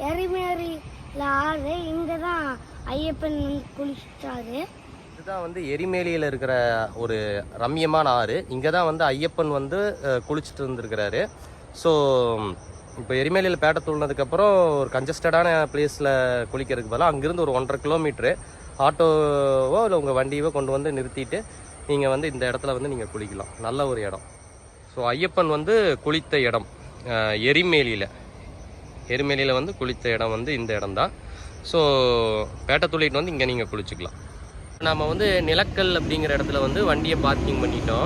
எரிமேலியில் ஆறு இங்கே தான் ஐயப்பன் குளிச்சாரு. இதுதான் வந்து எரிமேலியில் இருக்கிற ஒரு ரம்யமான ஆறு. இங்கே தான் வந்து ஐயப்பன் வந்து குளிச்சுட்டு இருந்திருக்கிறாரு. ஸோ இப்போ எரிமேலியில் பேட்டை தூள்னதுக்கப்புறம் ஒரு கன்ஜஸ்டடான பிளேஸில் குளிக்கிறதுக்கு பதிலாக அங்கேருந்து ஒரு 1.5 கிலோமீட்ரு ஆட்டோவோ இல்லை உங்கள் வண்டியவோ கொண்டு வந்து நிறுத்திட்டு நீங்கள் வந்து இந்த இடத்துல வந்து நீங்கள் குளிக்கலாம். நல்ல ஒரு இடம். ஸோ ஐயப்பன் வந்து குளித்த இடம் எரிமேலியில் வந்து குளித்த இடம் வந்து இந்த இடம் தான். ஸோ பேட்டை துள்ளிட்டு வந்து இங்கே நீங்கள் குளிச்சுக்கலாம். நம்ம வந்து நிலக்கல் அப்படிங்கிற இடத்துல வந்து வண்டியை பார்க்கிங் பண்ணிட்டோம்.